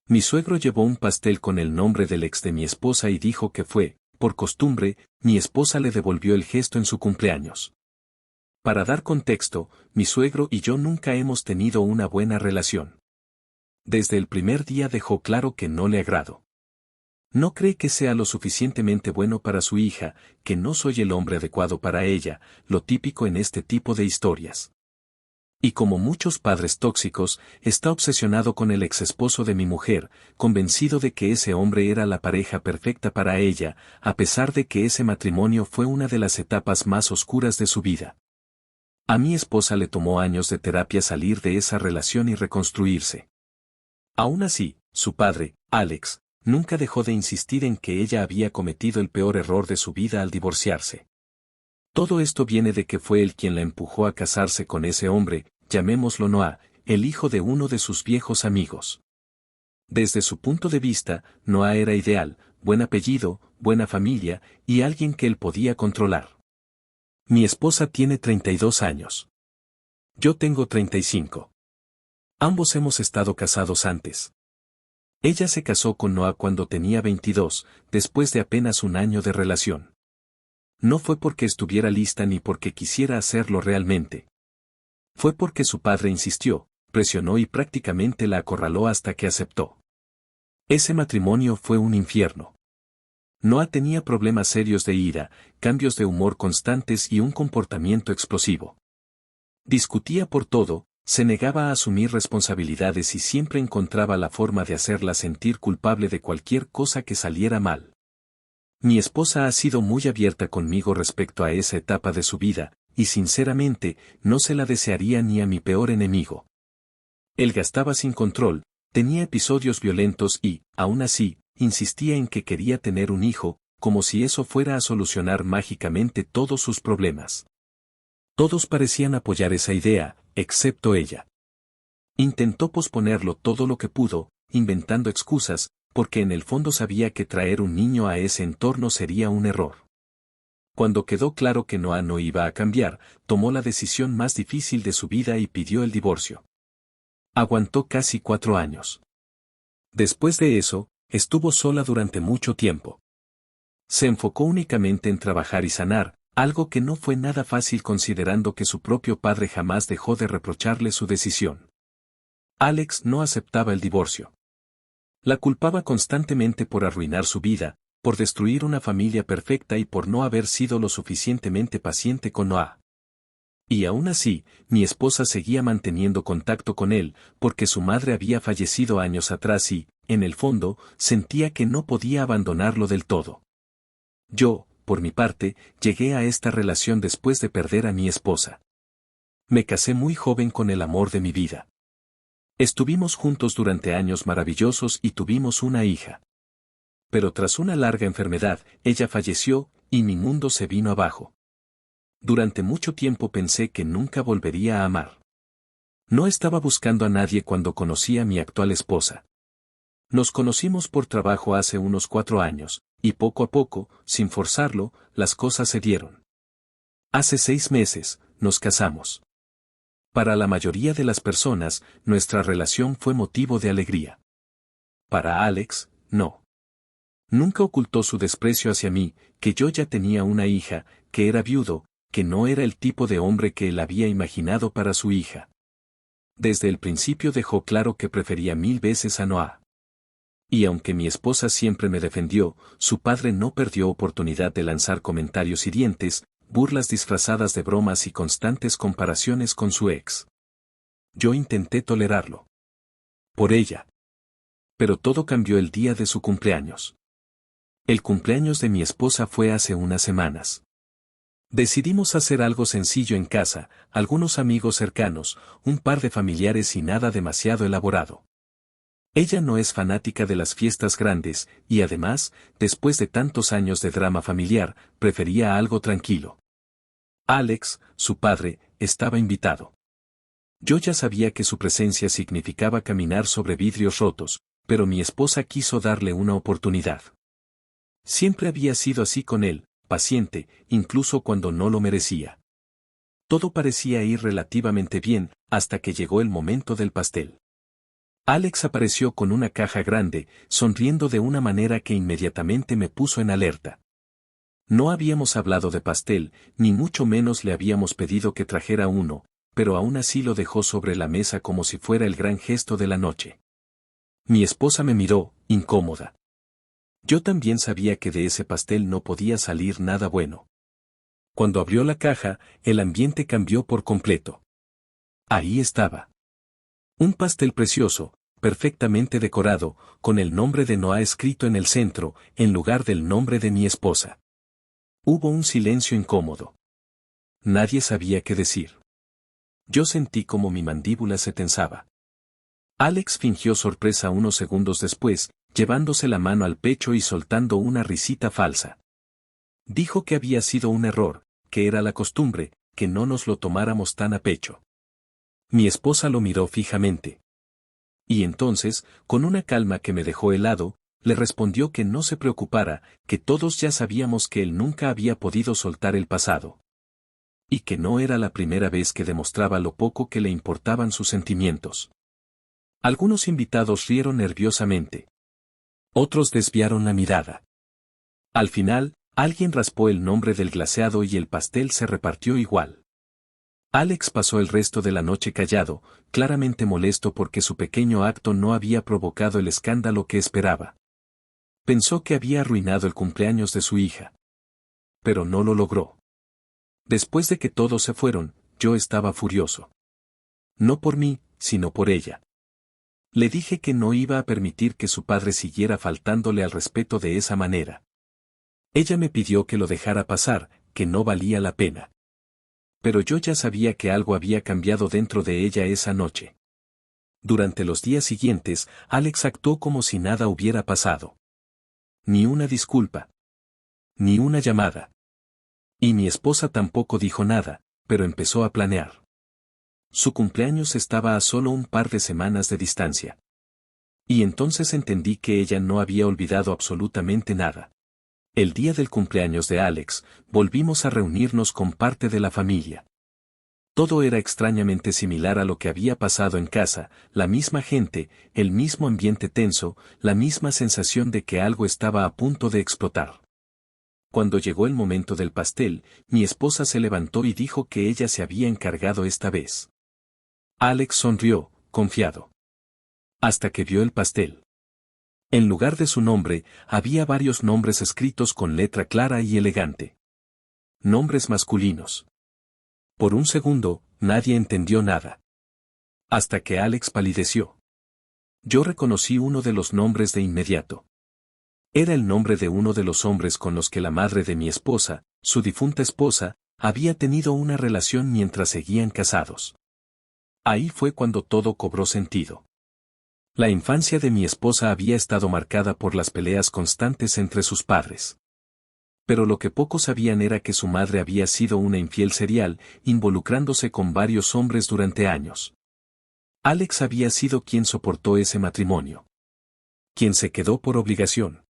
Mi suegro llevó un pastel con el nombre del ex de mi esposa y dijo que fue, por costumbre, mi esposa le devolvió el gesto en su cumpleaños. Para dar contexto, mi suegro y yo nunca hemos tenido una buena relación. Desde el primer día dejó claro que no le agrado. No cree que sea lo suficientemente bueno para su hija, que no soy el hombre adecuado para ella, lo típico en este tipo de historias. Y como muchos padres tóxicos, está obsesionado con el exesposo de mi mujer, convencido de que ese hombre era la pareja perfecta para ella, a pesar de que ese matrimonio fue una de las etapas más oscuras de su vida. A mi esposa le tomó años de terapia salir de esa relación y reconstruirse. Aún así, su padre, Alex, nunca dejó de insistir en que ella había cometido el peor error de su vida al divorciarse. Todo esto viene de que fue él quien la empujó a casarse con ese hombre, llamémoslo Noah, el hijo de uno de sus viejos amigos. Desde su punto de vista, Noah era ideal, buen apellido, buena familia, y alguien que él podía controlar. Mi esposa tiene 32 años. Yo tengo 35. Ambos hemos estado casados antes. Ella se casó con Noah cuando tenía 22, después de apenas un año de relación. No fue porque estuviera lista ni porque quisiera hacerlo realmente. Fue porque su padre insistió, presionó y prácticamente la acorraló hasta que aceptó. Ese matrimonio fue un infierno. Noah tenía problemas serios de ira, cambios de humor constantes y un comportamiento explosivo. Discutía por todo, se negaba a asumir responsabilidades y siempre encontraba la forma de hacerla sentir culpable de cualquier cosa que saliera mal. Mi esposa ha sido muy abierta conmigo respecto a esa etapa de su vida, y sinceramente, no se la desearía ni a mi peor enemigo. Él gastaba sin control, tenía episodios violentos y, aún así, insistía en que quería tener un hijo, como si eso fuera a solucionar mágicamente todos sus problemas. Todos parecían apoyar esa idea, excepto ella. Intentó posponerlo todo lo que pudo, inventando excusas, porque en el fondo sabía que traer un niño a ese entorno sería un error. Cuando quedó claro que Noah no iba a cambiar, tomó la decisión más difícil de su vida y pidió el divorcio. Aguantó casi 4 años. Después de eso, estuvo sola durante mucho tiempo. Se enfocó únicamente en trabajar y sanar, algo que no fue nada fácil considerando que su propio padre jamás dejó de reprocharle su decisión. Alex no aceptaba el divorcio. La culpaba constantemente por arruinar su vida, por destruir una familia perfecta y por no haber sido lo suficientemente paciente con Noah. Y aún así, mi esposa seguía manteniendo contacto con él, porque su madre había fallecido años atrás y, en el fondo, sentía que no podía abandonarlo del todo. Yo, por mi parte, llegué a esta relación después de perder a mi esposa. Me casé muy joven con el amor de mi vida. Estuvimos juntos durante años maravillosos y tuvimos una hija. Pero tras una larga enfermedad, ella falleció, y mi mundo se vino abajo. Durante mucho tiempo pensé que nunca volvería a amar. No estaba buscando a nadie cuando conocí a mi actual esposa. Nos conocimos por trabajo hace unos 4 años, y poco a poco, sin forzarlo, las cosas se dieron. Hace 6 meses, nos casamos. Para la mayoría de las personas, nuestra relación fue motivo de alegría. Para Alex, no. Nunca ocultó su desprecio hacia mí, que yo ya tenía una hija, que era viudo, que no era el tipo de hombre que él había imaginado para su hija. Desde el principio dejó claro que prefería 1000 veces a Noah. Y aunque mi esposa siempre me defendió, su padre no perdió oportunidad de lanzar comentarios hirientes, burlas disfrazadas de bromas y constantes comparaciones con su ex. Yo intenté tolerarlo. Por ella. Pero todo cambió el día de su cumpleaños. El cumpleaños de mi esposa fue hace unas semanas. Decidimos hacer algo sencillo en casa, algunos amigos cercanos, un par de familiares y nada demasiado elaborado. Ella no es fanática de las fiestas grandes, y además, después de tantos años de drama familiar, prefería algo tranquilo. Alex, su padre, estaba invitado. Yo ya sabía que su presencia significaba caminar sobre vidrios rotos, pero mi esposa quiso darle una oportunidad. Siempre había sido así con él, paciente, incluso cuando no lo merecía. Todo parecía ir relativamente bien, hasta que llegó el momento del pastel. Alex apareció con una caja grande, sonriendo de una manera que inmediatamente me puso en alerta. No habíamos hablado de pastel, ni mucho menos le habíamos pedido que trajera uno, pero aún así lo dejó sobre la mesa como si fuera el gran gesto de la noche. Mi esposa me miró, incómoda. Yo también sabía que de ese pastel no podía salir nada bueno. Cuando abrió la caja, el ambiente cambió por completo. Ahí estaba. Un pastel precioso, perfectamente decorado, con el nombre de Noah escrito en el centro, en lugar del nombre de mi esposa. Hubo un silencio incómodo. Nadie sabía qué decir. Yo sentí como mi mandíbula se tensaba. Alex fingió sorpresa unos segundos después, llevándose la mano al pecho y soltando una risita falsa. Dijo que había sido un error, que era la costumbre, que no nos lo tomáramos tan a pecho. Mi esposa lo miró fijamente. Y entonces, con una calma que me dejó helado, le respondió que no se preocupara, que todos ya sabíamos que él nunca había podido soltar el pasado. Y que no era la primera vez que demostraba lo poco que le importaban sus sentimientos. Algunos invitados rieron nerviosamente. Otros desviaron la mirada. Al final, alguien raspó el nombre del glaseado y el pastel se repartió igual. Alex pasó el resto de la noche callado, claramente molesto porque su pequeño acto no había provocado el escándalo que esperaba. Pensó que había arruinado el cumpleaños de su hija. Pero no lo logró. Después de que todos se fueron, yo estaba furioso. No por mí, sino por ella. Le dije que no iba a permitir que su padre siguiera faltándole al respeto de esa manera. Ella me pidió que lo dejara pasar, que no valía la pena. Pero yo ya sabía que algo había cambiado dentro de ella esa noche. Durante los días siguientes, Alex actuó como si nada hubiera pasado. Ni una disculpa. Ni una llamada. Y mi esposa tampoco dijo nada, pero empezó a planear. Su cumpleaños estaba a solo un par de semanas de distancia. Y entonces entendí que ella no había olvidado absolutamente nada. El día del cumpleaños de Alex, volvimos a reunirnos con parte de la familia. Todo era extrañamente similar a lo que había pasado en casa, la misma gente, el mismo ambiente tenso, la misma sensación de que algo estaba a punto de explotar. Cuando llegó el momento del pastel, mi esposa se levantó y dijo que ella se había encargado esta vez. Alex sonrió, confiado. Hasta que vio el pastel. En lugar de su nombre, había varios nombres escritos con letra clara y elegante. Nombres masculinos. Por un segundo, nadie entendió nada. Hasta que Alex palideció. Yo reconocí uno de los nombres de inmediato. Era el nombre de uno de los hombres con los que la madre de mi esposa, su difunta esposa, había tenido una relación mientras seguían casados. Ahí fue cuando todo cobró sentido. La infancia de mi esposa había estado marcada por las peleas constantes entre sus padres. Pero lo que pocos sabían era que su madre había sido una infiel serial, involucrándose con varios hombres durante años. Alex había sido quien soportó ese matrimonio. Quien se quedó por obligación.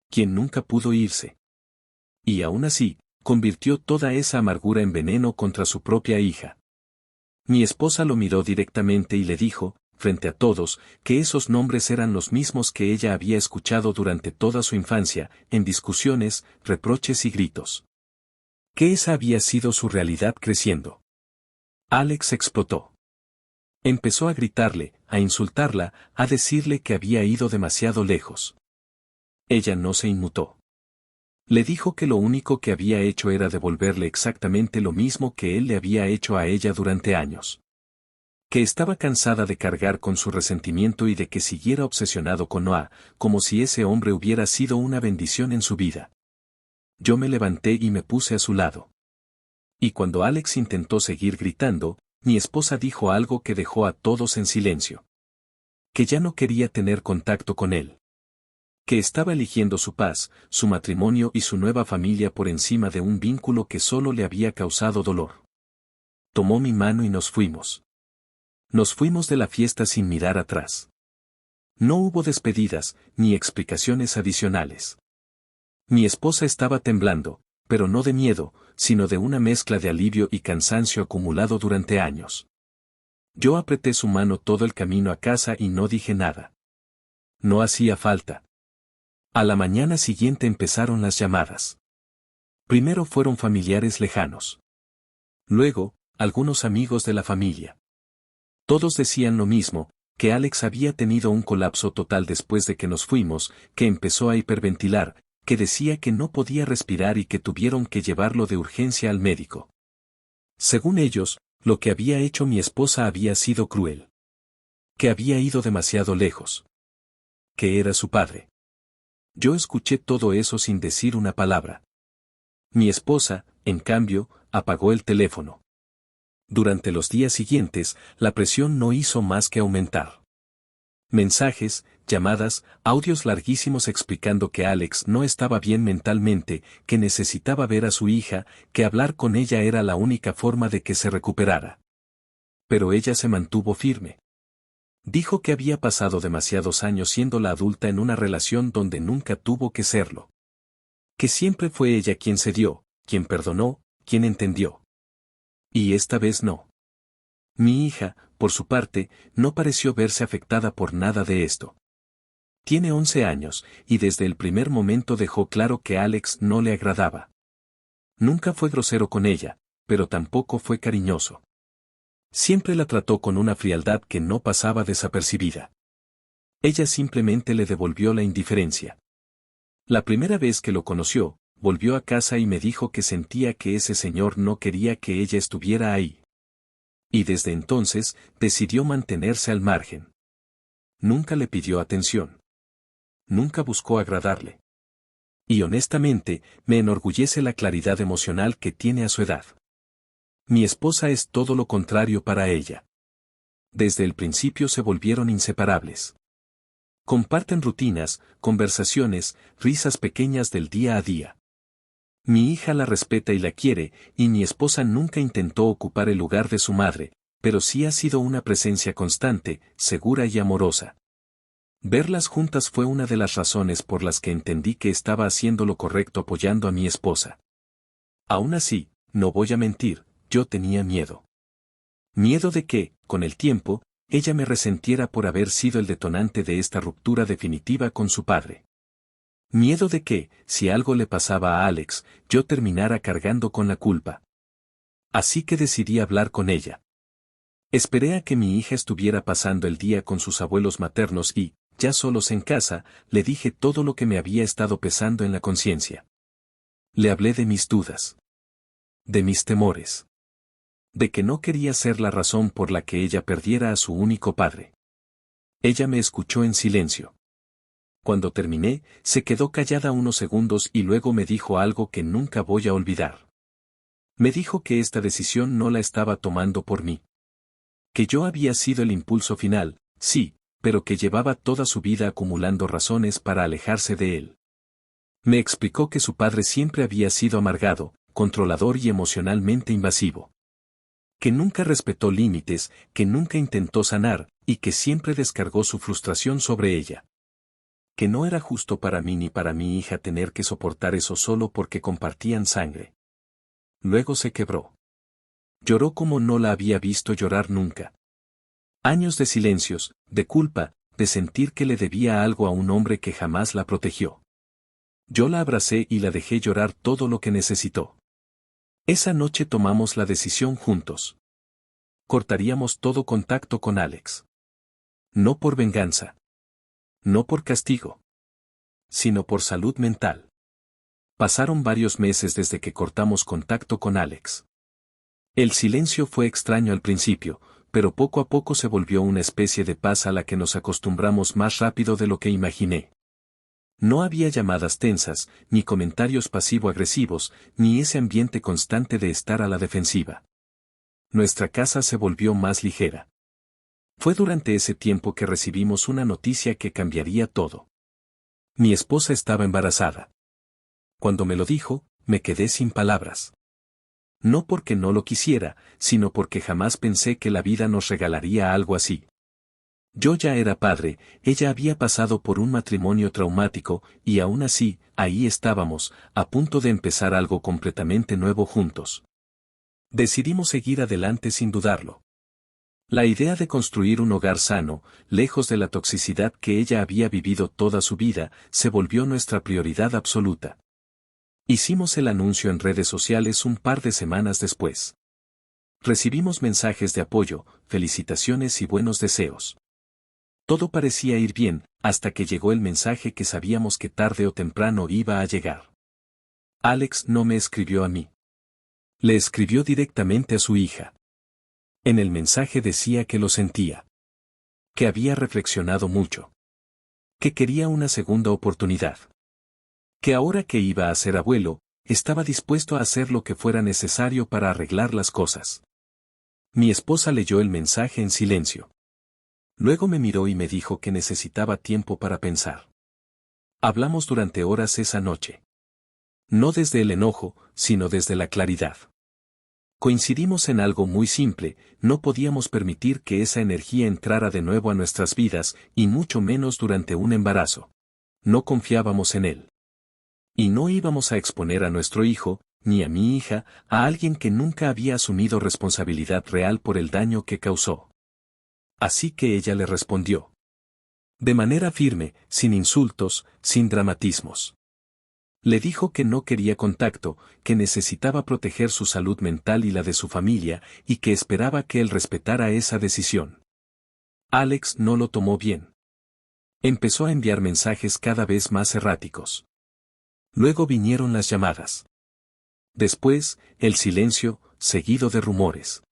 Quien nunca pudo irse. Y aún así, convirtió toda esa amargura en veneno contra su propia hija. Mi esposa lo miró directamente y le dijo, frente a todos, que esos nombres eran los mismos que ella había escuchado durante toda su infancia, en discusiones, reproches y gritos. Que esa había sido su realidad creciendo. Alex explotó. Empezó a gritarle, a insultarla, a decirle que había ido demasiado lejos. Ella no se inmutó. Le dijo que lo único que había hecho era devolverle exactamente lo mismo que él le había hecho a ella durante años. Que estaba cansada de cargar con su resentimiento y de que siguiera obsesionado con Noah, como si ese hombre hubiera sido una bendición en su vida. Yo me levanté y me puse a su lado. Y cuando Alex intentó seguir gritando, mi esposa dijo algo que dejó a todos en silencio. Que ya no quería tener contacto con él. Que estaba eligiendo su paz, su matrimonio y su nueva familia por encima de un vínculo que solo le había causado dolor. Tomó mi mano y nos fuimos. Nos fuimos de la fiesta sin mirar atrás. No hubo despedidas, ni explicaciones adicionales. Mi esposa estaba temblando, pero no de miedo, sino de una mezcla de alivio y cansancio acumulado durante años. Yo apreté su mano todo el camino a casa y no dije nada. No hacía falta. A la mañana siguiente empezaron las llamadas. Primero fueron familiares lejanos. Luego, algunos amigos de la familia. Todos decían lo mismo, que Alex había tenido un colapso total después de que nos fuimos, que empezó a hiperventilar, que decía que no podía respirar y que tuvieron que llevarlo de urgencia al médico. Según ellos, lo que había hecho mi esposa había sido cruel. Que había ido demasiado lejos. Que era su padre. Yo escuché todo eso sin decir una palabra. Mi esposa, en cambio, apagó el teléfono. Durante los días siguientes, la presión no hizo más que aumentar. Mensajes, llamadas, audios larguísimos explicando que Alex no estaba bien mentalmente, que necesitaba ver a su hija, que hablar con ella era la única forma de que se recuperara. Pero ella se mantuvo firme. Dijo que había pasado demasiados años siendo la adulta en una relación donde nunca tuvo que serlo. Que siempre fue ella quien cedió, quien perdonó, quien entendió. Y esta vez no. Mi hija, por su parte, no pareció verse afectada por nada de esto. Tiene 11 años, y desde el primer momento dejó claro que Alex no le agradaba. Nunca fue grosero con ella, pero tampoco fue cariñoso. Siempre la trató con una frialdad que no pasaba desapercibida. Ella simplemente le devolvió la indiferencia. La primera vez que lo conoció, volvió a casa y me dijo que sentía que ese señor no quería que ella estuviera ahí. Y desde entonces, decidió mantenerse al margen. Nunca le pidió atención. Nunca buscó agradarle. Y honestamente, me enorgullece la claridad emocional que tiene a su edad. Mi esposa es todo lo contrario para ella. Desde el principio se volvieron inseparables. Comparten rutinas, conversaciones, risas pequeñas del día a día. Mi hija la respeta y la quiere, y mi esposa nunca intentó ocupar el lugar de su madre, pero sí ha sido una presencia constante, segura y amorosa. Verlas juntas fue una de las razones por las que entendí que estaba haciendo lo correcto apoyando a mi esposa. Aún así, no voy a mentir, yo tenía miedo. Miedo de que, con el tiempo, ella me resentiera por haber sido el detonante de esta ruptura definitiva con su padre. Miedo de que, si algo le pasaba a Alex, yo terminara cargando con la culpa. Así que decidí hablar con ella. Esperé a que mi hija estuviera pasando el día con sus abuelos maternos y, ya solos en casa, le dije todo lo que me había estado pesando en la conciencia. Le hablé de mis dudas. De mis temores. De que no quería ser la razón por la que ella perdiera a su único padre. Ella me escuchó en silencio. Cuando terminé, se quedó callada unos segundos y luego me dijo algo que nunca voy a olvidar. Me dijo que esta decisión no la estaba tomando por mí. Que yo había sido el impulso final, sí, pero que llevaba toda su vida acumulando razones para alejarse de él. Me explicó que su padre siempre había sido amargado, controlador y emocionalmente invasivo. Que nunca respetó límites, que nunca intentó sanar, y que siempre descargó su frustración sobre ella. Que no era justo para mí ni para mi hija tener que soportar eso solo porque compartían sangre. Luego se quebró. Lloró como no la había visto llorar nunca. Años de silencios, de culpa, de sentir que le debía algo a un hombre que jamás la protegió. Yo la abracé y la dejé llorar todo lo que necesitó. Esa noche tomamos la decisión juntos. Cortaríamos todo contacto con Alex. No por venganza. No por castigo. Sino por salud mental. Pasaron varios meses desde que cortamos contacto con Alex. El silencio fue extraño al principio, pero poco a poco se volvió una especie de paz a la que nos acostumbramos más rápido de lo que imaginé. No había llamadas tensas, ni comentarios pasivo-agresivos, ni ese ambiente constante de estar a la defensiva. Nuestra casa se volvió más ligera. Fue durante ese tiempo que recibimos una noticia que cambiaría todo. Mi esposa estaba embarazada. Cuando me lo dijo, me quedé sin palabras. No porque no lo quisiera, sino porque jamás pensé que la vida nos regalaría algo así. Yo ya era padre, ella había pasado por un matrimonio traumático, y aún así, ahí estábamos, a punto de empezar algo completamente nuevo juntos. Decidimos seguir adelante sin dudarlo. La idea de construir un hogar sano, lejos de la toxicidad que ella había vivido toda su vida, se volvió nuestra prioridad absoluta. Hicimos el anuncio en redes sociales un par de semanas después. Recibimos mensajes de apoyo, felicitaciones y buenos deseos. Todo parecía ir bien, hasta que llegó el mensaje que sabíamos que tarde o temprano iba a llegar. Alex no me escribió a mí. Le escribió directamente a su hija. En el mensaje decía que lo sentía. Que había reflexionado mucho. Que quería una segunda oportunidad. Que ahora que iba a ser abuelo, estaba dispuesto a hacer lo que fuera necesario para arreglar las cosas. Mi esposa leyó el mensaje en silencio. Luego me miró y me dijo que necesitaba tiempo para pensar. Hablamos durante horas esa noche. No desde el enojo, sino desde la claridad. Coincidimos en algo muy simple: no podíamos permitir que esa energía entrara de nuevo a nuestras vidas, y mucho menos durante un embarazo. No confiábamos en él. Y no íbamos a exponer a nuestro hijo, ni a mi hija, a alguien que nunca había asumido responsabilidad real por el daño que causó. Así que ella le respondió. De manera firme, sin insultos, sin dramatismos. Le dijo que no quería contacto, que necesitaba proteger su salud mental y la de su familia, y que esperaba que él respetara esa decisión. Alex no lo tomó bien. Empezó a enviar mensajes cada vez más erráticos. Luego vinieron las llamadas. Después, el silencio, seguido de rumores.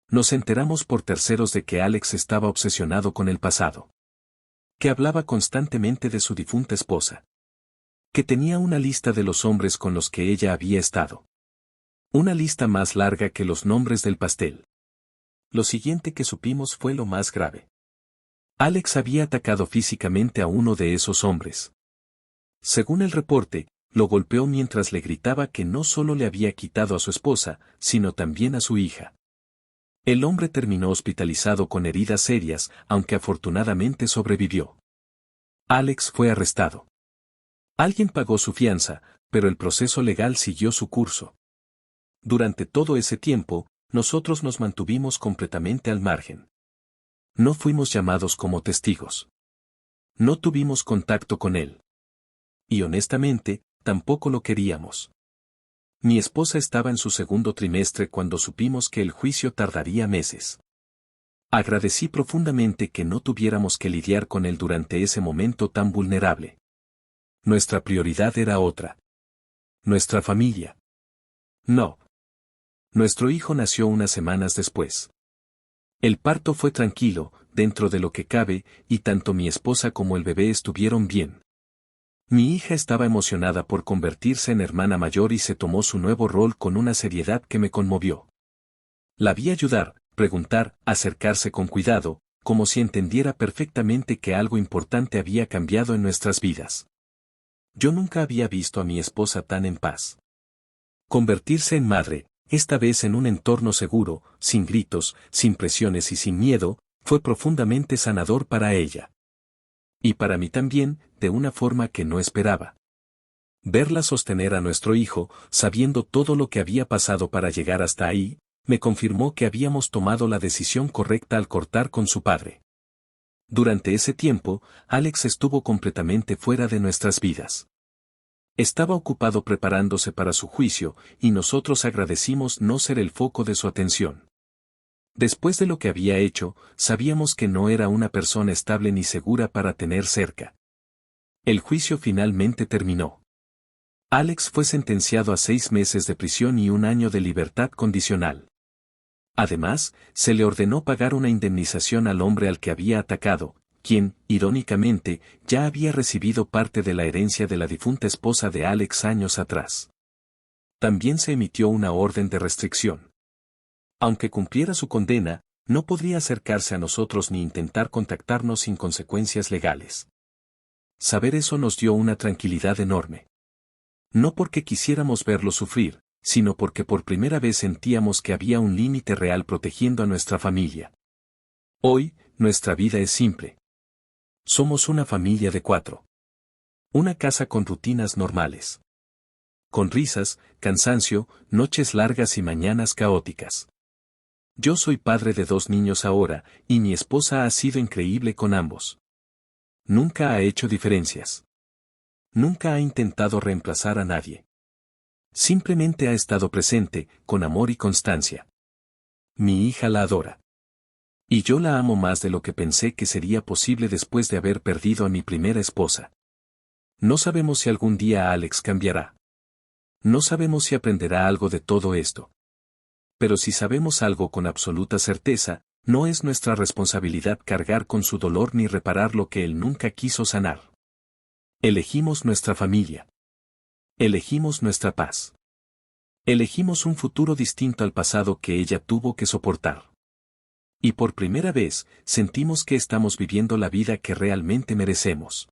Nos enteramos por terceros de que Alex estaba obsesionado con el pasado. Que hablaba constantemente de su difunta esposa. Que tenía una lista de los hombres con los que ella había estado. Una lista más larga que los nombres del pastel. Lo siguiente que supimos fue lo más grave. Alex había atacado físicamente a uno de esos hombres. Según el reporte, lo golpeó mientras le gritaba que no solo le había quitado a su esposa, sino también a su hija. El hombre terminó hospitalizado con heridas serias, aunque afortunadamente sobrevivió. Alex fue arrestado. Alguien pagó su fianza, pero el proceso legal siguió su curso. Durante todo ese tiempo, nosotros nos mantuvimos completamente al margen. No fuimos llamados como testigos. No tuvimos contacto con él. Y honestamente, tampoco lo queríamos. Mi esposa estaba en su segundo trimestre cuando supimos que el juicio tardaría meses. Agradecí profundamente que no tuviéramos que lidiar con él durante ese momento tan vulnerable. Nuestra prioridad era otra. Nuestra familia. No. Nuestro hijo nació unas semanas después. El parto fue tranquilo, dentro de lo que cabe, y tanto mi esposa como el bebé estuvieron bien. Mi hija estaba emocionada por convertirse en hermana mayor y se tomó su nuevo rol con una seriedad que me conmovió. La vi ayudar, preguntar, acercarse con cuidado, como si entendiera perfectamente que algo importante había cambiado en nuestras vidas. Yo nunca había visto a mi esposa tan en paz. Convertirse en madre, esta vez en un entorno seguro, sin gritos, sin presiones y sin miedo, fue profundamente sanador para ella. Y para mí también, de una forma que no esperaba. Verla sostener a nuestro hijo, sabiendo todo lo que había pasado para llegar hasta ahí, me confirmó que habíamos tomado la decisión correcta al cortar con su padre. Durante ese tiempo, Alex estuvo completamente fuera de nuestras vidas. Estaba ocupado preparándose para su juicio, y nosotros agradecimos no ser el foco de su atención. Después de lo que había hecho, sabíamos que no era una persona estable ni segura para tener cerca. El juicio finalmente terminó. Alex fue sentenciado a 6 meses de prisión y 1 año de libertad condicional. Además, se le ordenó pagar una indemnización al hombre al que había atacado, quien, irónicamente, ya había recibido parte de la herencia de la difunta esposa de Alex años atrás. También se emitió una orden de restricción. Aunque cumpliera su condena, no podría acercarse a nosotros ni intentar contactarnos sin consecuencias legales. Saber eso nos dio una tranquilidad enorme. No porque quisiéramos verlo sufrir, sino porque por primera vez sentíamos que había un límite real protegiendo a nuestra familia. Hoy, nuestra vida es simple. Somos una familia de 4. Una casa con rutinas normales. Con risas, cansancio, noches largas y mañanas caóticas. Yo soy padre de 2 niños ahora, y mi esposa ha sido increíble con ambos. Nunca ha hecho diferencias. Nunca ha intentado reemplazar a nadie. Simplemente ha estado presente, con amor y constancia. Mi hija la adora. Y yo la amo más de lo que pensé que sería posible después de haber perdido a mi primera esposa. No sabemos si algún día Alex cambiará. No sabemos si aprenderá algo de todo esto. Pero si sabemos algo con absoluta certeza, no es nuestra responsabilidad cargar con su dolor ni reparar lo que él nunca quiso sanar. Elegimos nuestra familia. Elegimos nuestra paz. Elegimos un futuro distinto al pasado que ella tuvo que soportar. Y por primera vez, sentimos que estamos viviendo la vida que realmente merecemos.